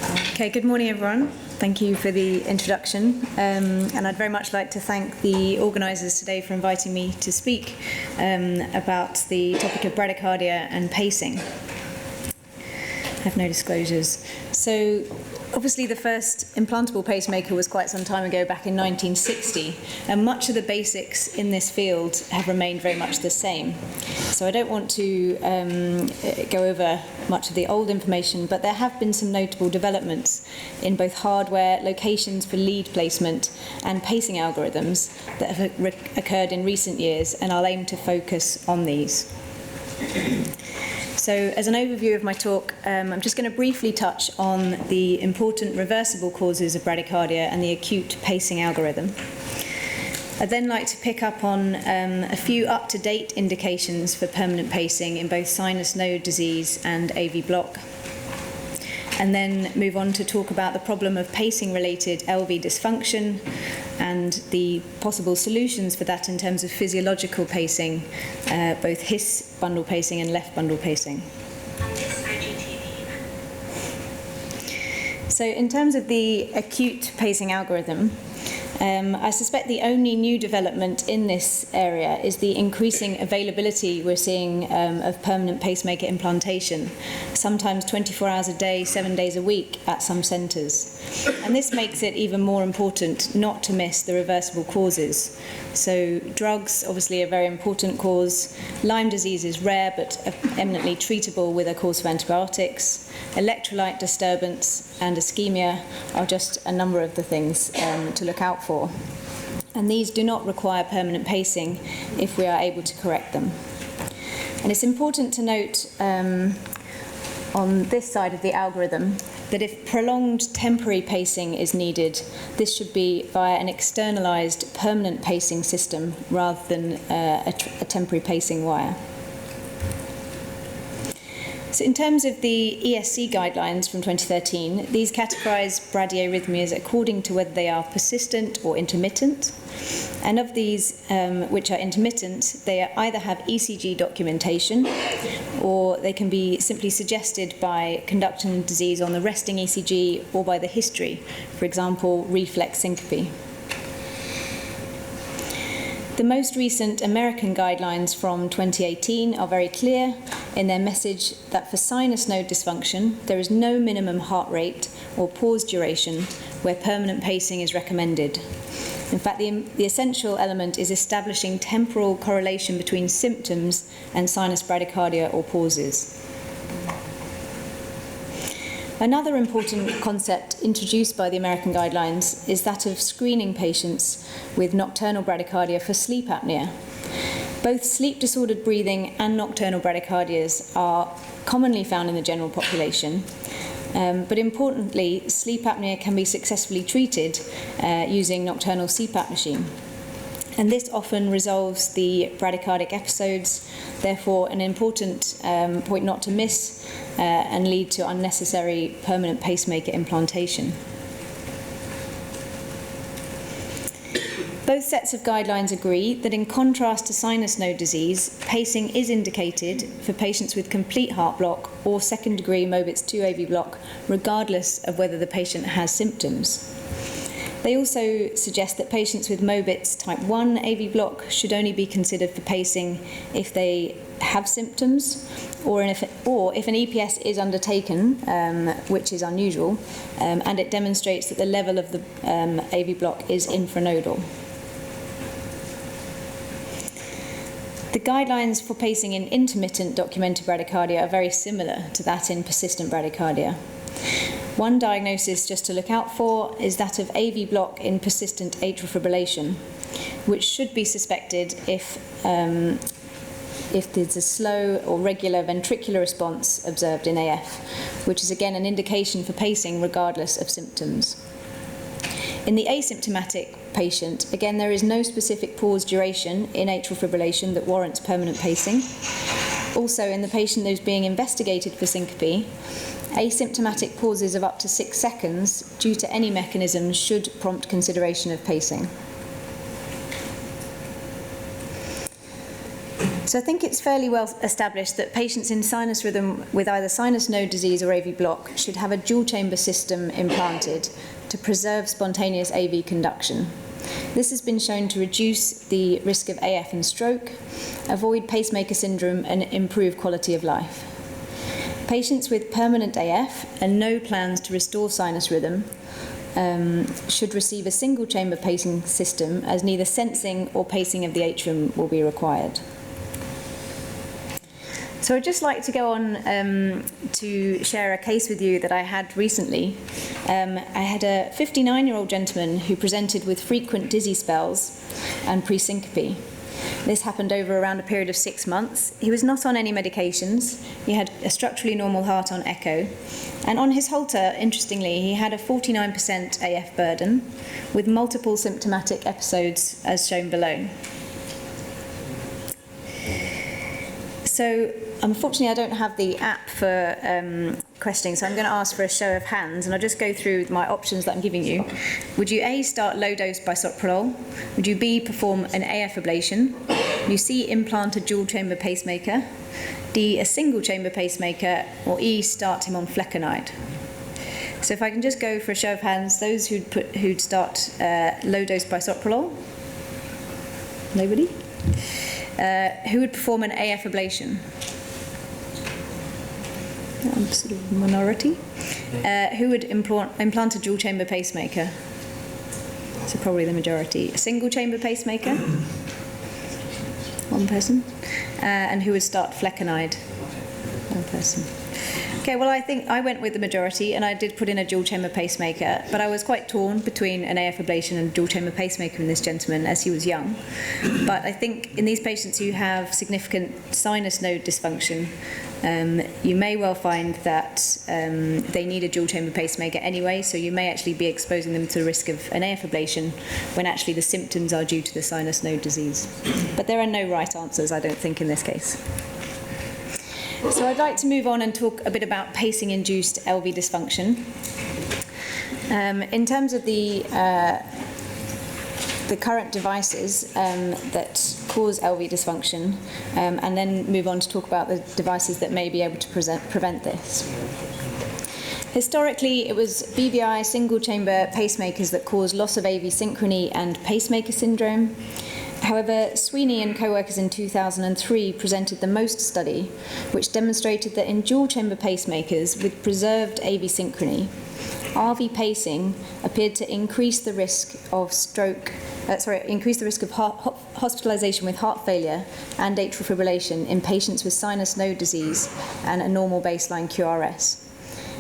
Okay, good morning everyone. Thank you for the introduction, and I'd very much like to thank the organisers today for inviting me to speak about the topic of bradycardia and pacing. I have no disclosures. So, obviously the first implantable pacemaker was quite some time ago, back in 1960, and much of the basics in this field have remained very much the same. So I don't want to go over much of the old information, but there have been some notable developments in both hardware, locations for lead placement, and pacing algorithms that have occurred in recent years, and I'll aim to focus on these. So, as an overview of my talk, I'm just going to briefly touch on the important reversible causes of bradycardia and the acute pacing algorithm. I'd then like to pick up on a few up-to-date indications for permanent pacing in both sinus node disease and AV block, and then move on to talk about the problem of pacing-related LV dysfunction and the possible solutions for that in terms of physiological pacing, both his bundle pacing and left bundle pacing. So in terms of the acute pacing algorithm, I suspect the only new development in this area is the increasing availability we're seeing of permanent pacemaker implantation, sometimes 24 hours a day, 7 days a week at some centres. And this makes it even more important not to miss the reversible causes. So drugs, obviously a very important cause. Lyme disease is rare but eminently treatable with a course of antibiotics. Electrolyte disturbance and ischemia are just a number of the things to look out for. And these do not require permanent pacing if we are able to correct them. And it's important to note on this side of the algorithm that if prolonged temporary pacing is needed, this should be via an externalized permanent pacing system rather than a temporary pacing wire. So in terms of the ESC guidelines from 2013, these categorize bradyarrhythmias according to whether they are persistent or intermittent. And of these which are intermittent, they either have ECG documentation or they can be simply suggested by conducting disease on the resting ECG or by the history, for example, reflex syncope. The most recent American guidelines from 2018 are very clear in their message that for sinus node dysfunction, there is no minimum heart rate or pause duration where permanent pacing is recommended. In fact, the essential element is establishing temporal correlation between symptoms and sinus bradycardia or pauses. Another important concept introduced by the American guidelines is that of screening patients with nocturnal bradycardia for sleep apnea. Both sleep-disordered breathing and nocturnal bradycardias are commonly found in the general population, but importantly, sleep apnea can be successfully treated using nocturnal CPAP machine. And this often resolves the bradycardic episodes, therefore an important point not to miss and lead to unnecessary permanent pacemaker implantation. Both sets of guidelines agree that in contrast to sinus node disease, pacing is indicated for patients with complete heart block or second-degree Mobitz 2 AV block, regardless of whether the patient has symptoms. They also suggest that patients with Mobitz type 1 AV block should only be considered for pacing if they have symptoms or if an EPS is undertaken, which is unusual, and it demonstrates that the level of the AV block is infranodal. The guidelines for pacing in intermittent documented bradycardia are very similar to that in persistent bradycardia. One diagnosis just to look out for is that of AV block in persistent atrial fibrillation, which should be suspected if there's a slow or regular ventricular response observed in AF, which is again an indication for pacing regardless of symptoms. In the asymptomatic patient, again, there is no specific pause duration in atrial fibrillation that warrants permanent pacing. Also, in the patient who's being investigated for syncope, asymptomatic pauses of up to 6 seconds due to any mechanism should prompt consideration of pacing. So I think it's fairly well established that patients in sinus rhythm with either sinus node disease or AV block should have a dual chamber system implanted to preserve spontaneous AV conduction. This has been shown to reduce the risk of AF and stroke, avoid pacemaker syndrome, and improve quality of life. Patients with permanent AF and no plans to restore sinus rhythm should receive a single chamber pacing system, as neither sensing or pacing of the atrium will be required. So I'd just like to go on to share a case with you that I had recently. I had a 59-year-old gentleman who presented with frequent dizzy spells and pre-syncope. This happened over around a period of 6 months. He was not on any medications. He had a structurally normal heart on echo. And on his Holter, interestingly, he had a 49% AF burden with multiple symptomatic episodes as shown below. So unfortunately, I don't have the app for questioning, so I'm going to ask for a show of hands, and I'll just go through my options that I'm giving you. Would you A, start low-dose bisoprolol? Would you B, perform an AF ablation? Would you C, implant a dual-chamber pacemaker? D, a single-chamber pacemaker? Or E, start him on flecainide? So if I can just go for a show of hands, those who'd start low-dose bisoprolol? Nobody? Who would perform an AF ablation? Sort of minority. Who would implant a dual chamber pacemaker? So probably the majority. A single chamber pacemaker? One person. And who would start flecainide? One person. Okay, well, I think I went with the majority, and I did put in a dual chamber pacemaker, but I was quite torn between an AF ablation and a dual chamber pacemaker in this gentleman as he was young. But I think in these patients who have significant sinus node dysfunction, you may well find that they need a dual chamber pacemaker anyway, so you may actually be exposing them to the risk of an AF ablation when actually the symptoms are due to the sinus node disease. But there are no right answers, I don't think, in this case. So I'd like to move on and talk a bit about pacing-induced LV dysfunction. In terms of the current devices that cause LV dysfunction, and then move on to talk about the devices that may be able to prevent this. Historically, it was BVI single-chamber pacemakers that cause loss of AV synchrony and pacemaker syndrome. However, Sweeney and co-workers in 2003 presented the MOST study, which demonstrated that in dual-chamber pacemakers with preserved AV synchrony, RV pacing appeared to increase the risk of hospitalization with heart failure and atrial fibrillation in patients with sinus node disease and a normal baseline QRS.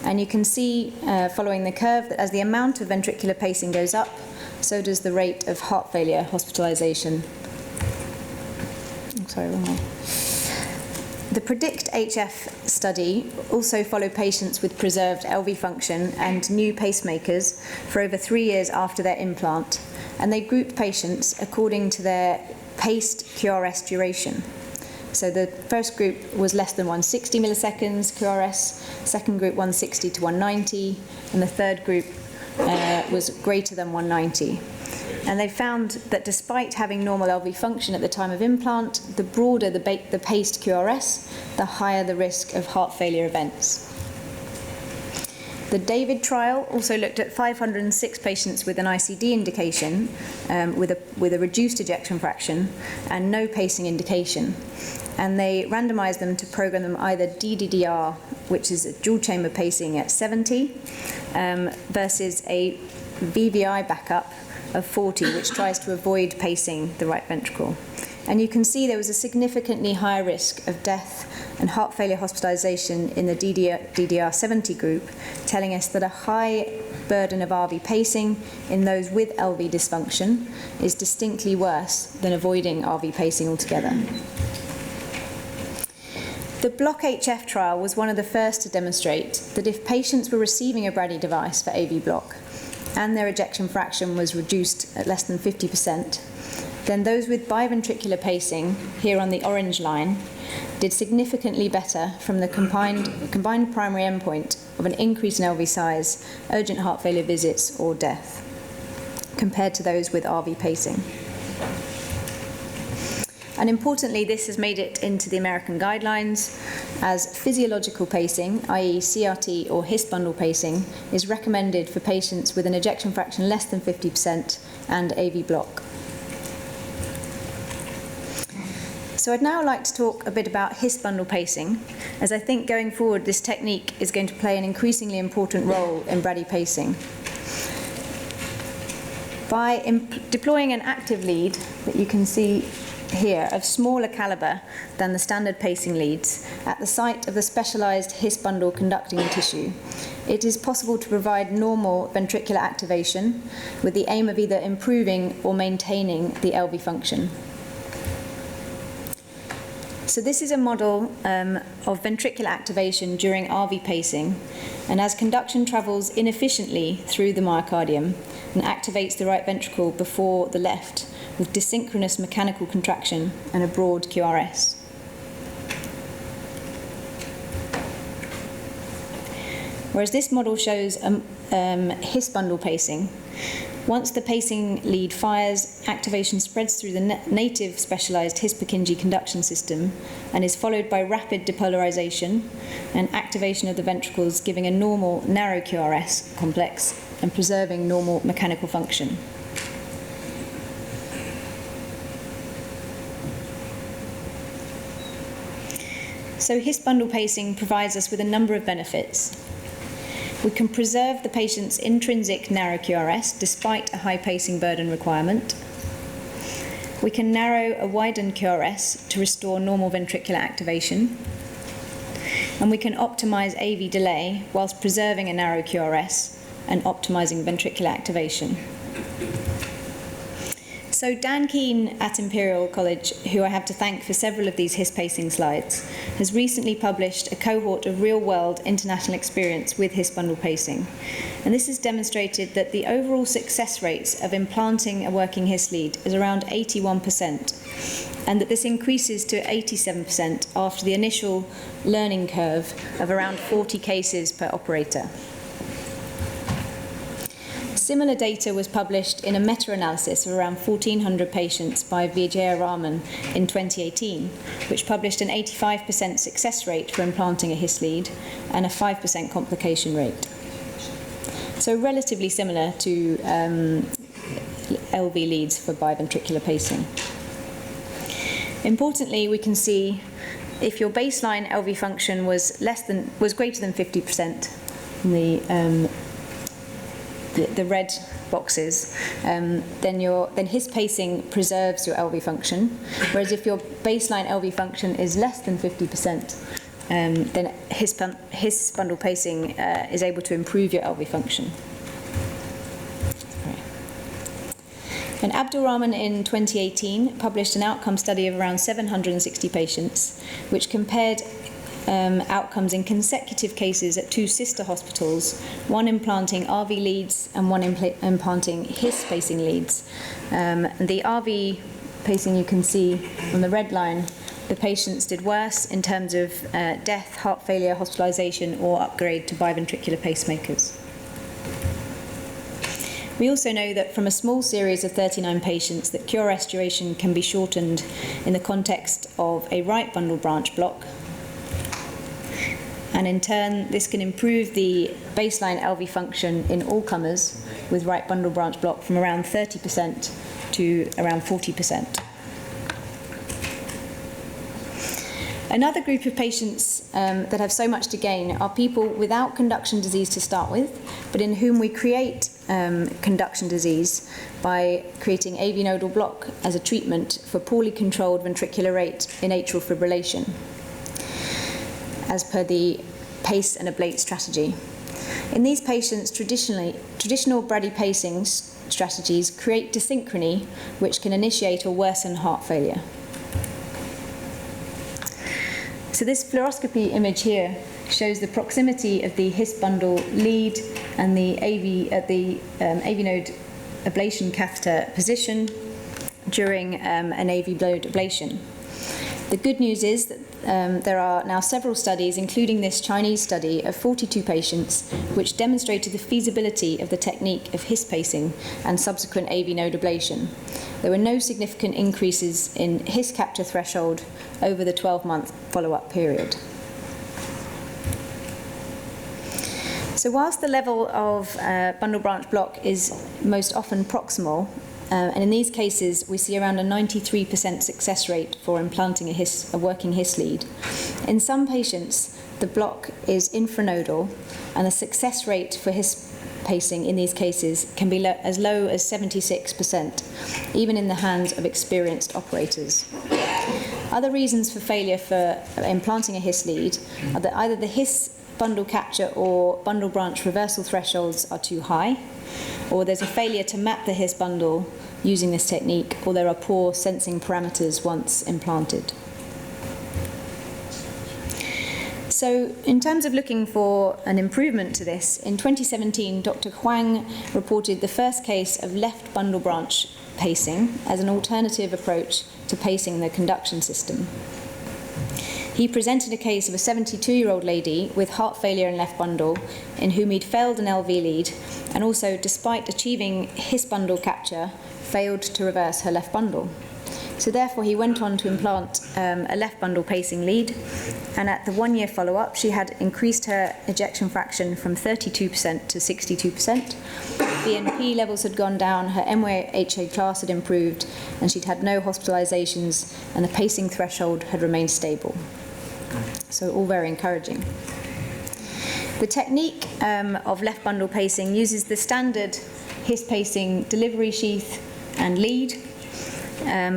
And you can see, following the curve, that as the amount of ventricular pacing goes up, so does the rate of heart failure hospitalization. The PREDICT-HF study also followed patients with preserved LV function and new pacemakers for over 3 years after their implant, and they grouped patients according to their paced QRS duration. So the first group was less than 160 milliseconds QRS, second group 160 to 190, and the third group was greater than 190. And they found that despite having normal LV function at the time of implant, the broader the paced QRS, the higher the risk of heart failure events. The DAVID trial also looked at 506 patients with an ICD indication with a reduced ejection fraction and no pacing indication. And they randomized them to program them either DDDR, which is a dual chamber pacing at 70, versus a VVI backup of 40, which tries to avoid pacing the right ventricle. And you can see there was a significantly higher risk of death and heart failure hospitalization in the DDR 70 group, telling us that a high burden of RV pacing in those with LV dysfunction is distinctly worse than avoiding RV pacing altogether. The BLOCK-HF trial was one of the first to demonstrate that if patients were receiving a Brady device for AV block and their ejection fraction was reduced at less than 50%, then those with biventricular pacing, here on the orange line, did significantly better from the combined primary endpoint of an increase in LV size, urgent heart failure visits, or death, compared to those with RV pacing. And importantly, this has made it into the American guidelines as physiological pacing, i.e. CRT or His bundle pacing, is recommended for patients with an ejection fraction less than 50% and AV block. So I'd now like to talk a bit about His bundle pacing, as I think going forward this technique is going to play an increasingly important role in Brady pacing. By deploying an active lead that you can see here of smaller caliber than the standard pacing leads at the site of the specialized His bundle conducting tissue, it is possible to provide normal ventricular activation with the aim of either improving or maintaining the LV function. So this is a model of ventricular activation during RV pacing, and as conduction travels inefficiently through the myocardium and activates the right ventricle before the left with desynchronous mechanical contraction and a broad QRS. Whereas this model shows His bundle pacing. Once the pacing lead fires, activation spreads through the native specialized His-Purkinje conduction system and is followed by rapid depolarization and activation of the ventricles, giving a normal narrow QRS complex and preserving normal mechanical function. So His bundle pacing provides us with a number of benefits. We can preserve the patient's intrinsic narrow QRS despite a high pacing burden requirement. We can narrow a widened QRS to restore normal ventricular activation. And we can optimize AV delay whilst preserving a narrow QRS and optimizing ventricular activation. So Dan Keane at Imperial College, who I have to thank for several of these His pacing slides, has recently published a cohort of real-world international experience with His bundle pacing. And this has demonstrated that the overall success rates of implanting a working His lead is around 81%, and that this increases to 87% after the initial learning curve of around 40 cases per operator. Similar data was published in a meta-analysis of around 1,400 patients by Bradycardia in 2018, which published an 85% success rate for implanting a His lead and a 5% complication rate. So relatively similar to LV leads for biventricular pacing. Importantly, we can see if your baseline LV function was greater than 50% in the red boxes, then His pacing preserves your LV function, whereas if your baseline LV function is less than 50%, then His bundle pacing is able to improve your LV function. And Abdul Rahman in 2018 published an outcome study of around 760 patients, which compared outcomes in consecutive cases at two sister hospitals, one implanting RV leads and one implanting His pacing leads. The RV pacing you can see on the red line, the patients did worse in terms of death, heart failure, hospitalization, or upgrade to biventricular pacemakers. We also know that from a small series of 39 patients that QRS duration can be shortened in the context of a right bundle branch block. And in turn, this can improve the baseline LV function in all comers with right bundle branch block from around 30% to around 40%. Another group of patients that have so much to gain are people without conduction disease to start with, but in whom we create conduction disease by creating AV nodal block as a treatment for poorly controlled ventricular rate in atrial fibrillation, as per the PACE and ablate strategy. In these patients, traditional Brady pacing strategies create desynchrony, which can initiate or worsen heart failure. So this fluoroscopy image here shows the proximity of the His bundle lead and the AV node ablation catheter position during an AV node ablation. The good news is that there are now several studies, including this Chinese study of 42 patients, which demonstrated the feasibility of the technique of His pacing and subsequent AV node ablation. There were no significant increases in His capture threshold over the 12-month follow-up period. So whilst the level of bundle branch block is most often proximal, and in these cases we see around a 93% success rate for implanting a working His lead, in some patients the block is infranodal, and the success rate for His pacing in these cases can be as low as 76%, even in the hands of experienced operators. Other reasons for failure for implanting a His lead are that either the His bundle capture or bundle branch reversal thresholds are too high, or there's a failure to map the His bundle using this technique, or there are poor sensing parameters once implanted. So in terms of looking for an improvement to this, in 2017 Dr. Huang reported the first case of left bundle branch pacing as an alternative approach to pacing the conduction system. He presented a case of a 72-year-old lady with heart failure and left bundle, in whom he'd failed an LV lead, and also, despite achieving His bundle capture, failed to reverse her left bundle. So therefore he went on to implant a left bundle pacing lead, and at the 1-year follow-up she had increased her ejection fraction from 32% to 62%. BNP levels had gone down, her MYHA class had improved, and she'd had no hospitalizations, and the pacing threshold had remained stable. So all very encouraging. The technique of left bundle pacing uses the standard His pacing delivery sheath and lead,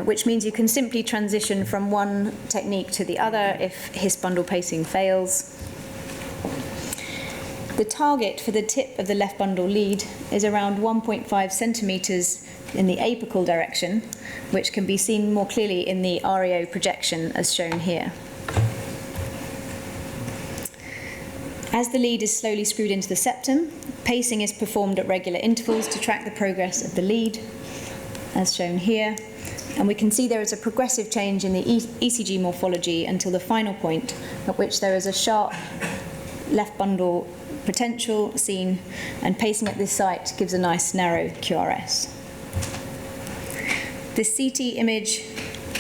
which means you can simply transition from one technique to the other if His bundle pacing fails. The target for the tip of the left bundle lead is around 1.5 centimeters in the apical direction, which can be seen more clearly in the REO projection as shown here. As the lead is slowly screwed into the septum, pacing is performed at regular intervals to track the progress of the lead, as shown here. And we can see there is a progressive change in the ECG morphology until the final point at which there is a sharp left bundle potential seen, and pacing at this site gives a nice narrow QRS. This CT image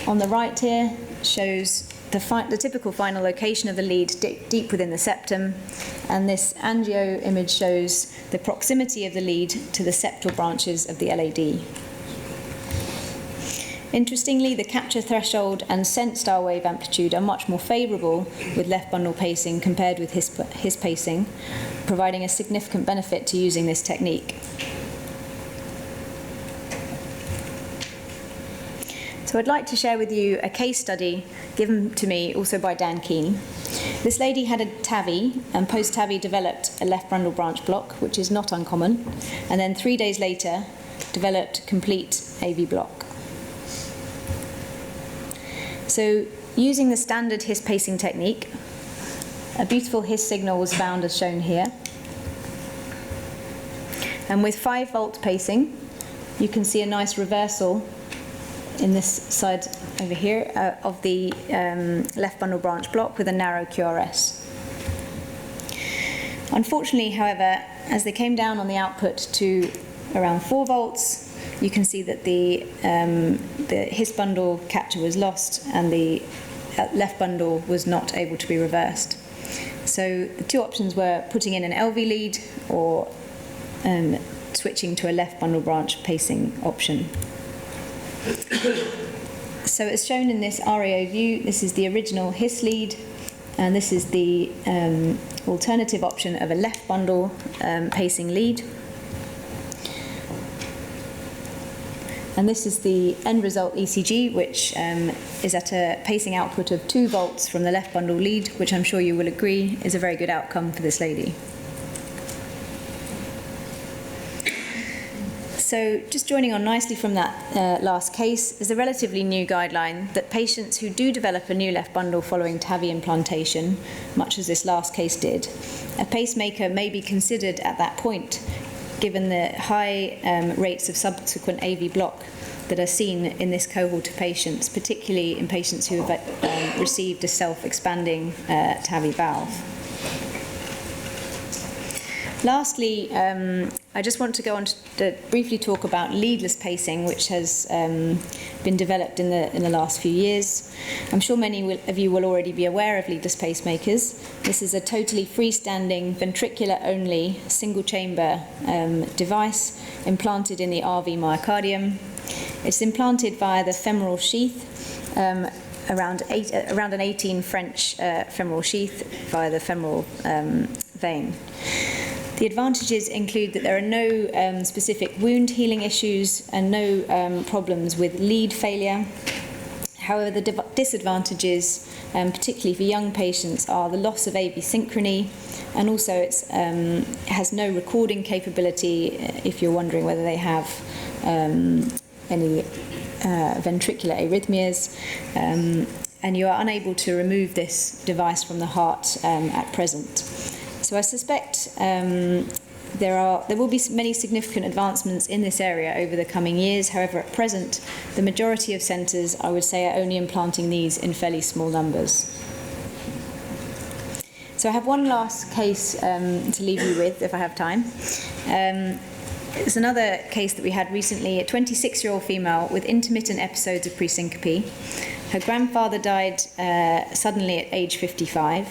on the right here shows the typical final location of the lead deep within the septum, and this angio image shows the proximity of the lead to the septal branches of the LAD. Interestingly, the capture threshold and sensed R wave amplitude are much more favourable with left bundle pacing compared with His pacing, providing a significant benefit to using this technique. So I'd like to share with you a case study given to me also by Dan Keane. This lady had a TAVI, and post-TAVI developed a left bundle branch block, which is not uncommon, and then 3 days later developed complete AV block. So using the standard His pacing technique, a beautiful His signal was found as shown here. And with 5-volt pacing, you can see a nice reversal in this side over here of the left bundle branch block with a narrow QRS. Unfortunately, however, as they came down on the output to around 4 volts, you can see that the His bundle capture was lost, and the left bundle was not able to be reversed. So the two options were putting in an LV lead or switching to a left bundle branch pacing option. So as shown in this REO view, this is the original His lead, and this is the alternative option of a left bundle pacing lead. And this is the end result ECG, which is at a pacing output of 2 volts from the left bundle lead, which I'm sure you will agree is a very good outcome for this lady. So just joining on nicely from that last case is a relatively new guideline that patients who do develop a new left bundle following TAVI implantation, much as this last case did, a pacemaker may be considered at that point, given the high rates of subsequent AV block that are seen in this cohort of patients, particularly in patients who have received a self-expanding TAVI valve. Lastly, I just want to go on to briefly talk about leadless pacing, which has been developed in the last few years. I'm sure many of you will already be aware of leadless pacemakers. This is a totally freestanding, ventricular-only, single-chamber device implanted in the RV myocardium. It's implanted via the femoral sheath, around an 18 French femoral sheath via the femoral vein. The advantages include that there are no specific wound healing issues and no problems with lead failure. However, the disadvantages, particularly for young patients, are the loss of AV synchrony, and also it has no recording capability if you're wondering whether they have any ventricular arrhythmias, and you are unable to remove this device from the heart at present. So I suspect there will be many significant advancements in this area over the coming years. However, at present, the majority of centres, I would say, are only implanting these in fairly small numbers. So I have one last case to leave you with, if I have time. It's another case that we had recently, a 26-year-old female with intermittent episodes of presyncope. Her grandfather died suddenly at age 55.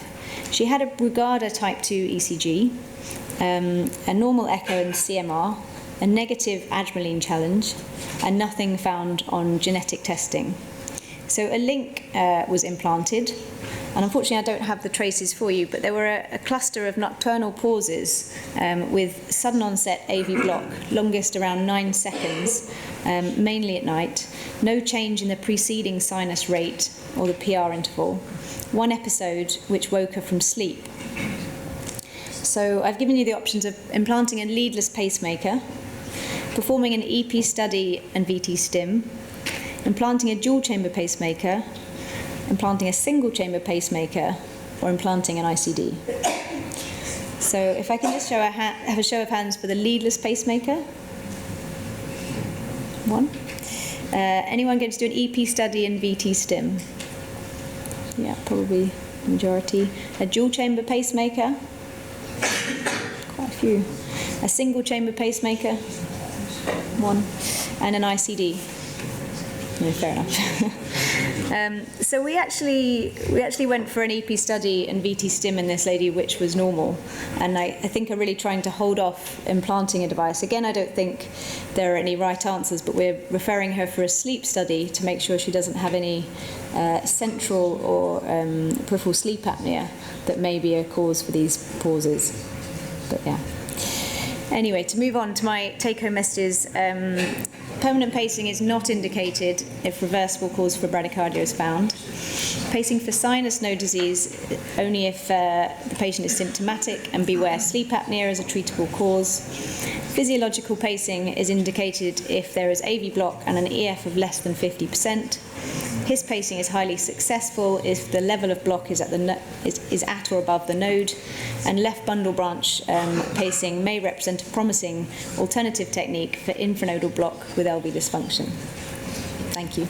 She had a Bradycardia type 2 ECG, a normal echo and CMR, a negative adrenaline challenge, and nothing found on genetic testing. So a link was implanted, and unfortunately I don't have the traces for you, but there were a cluster of nocturnal pauses with sudden onset AV block, longest around 9 seconds, mainly at night, no change in the preceding sinus rate or the PR interval, one episode which woke her from sleep. So I've given you the options of implanting a leadless pacemaker, performing an EP study and VT stim, implanting a dual-chamber pacemaker, implanting a single-chamber pacemaker, or implanting an ICD. So if I can just have a show of hands for the leadless pacemaker. One. Anyone going to do an EP study and VT stim? Yeah, probably the majority. A dual-chamber pacemaker. Quite a few. A single-chamber pacemaker. One. And an ICD. No, fair enough. So we actually went for an EP study and VT stim in this lady, which was normal, and I think are really trying to hold off implanting a device. Again, I don't think there are any right answers, but we're referring her for a sleep study to make sure she doesn't have any central or peripheral sleep apnea that may be a cause for these pauses. But yeah. Anyway, to move on to my take-home messages, permanent pacing is not indicated if reversible cause for bradycardia is found. Pacing for sinus node disease only if the patient is symptomatic, and beware sleep apnea is a treatable cause. Physiological pacing is indicated if there is AV block and an EF of less than 50%. His pacing is highly successful if the level of block is at or above the node, and left bundle branch pacing may represent a promising alternative technique for infranodal block with LV dysfunction. Thank you.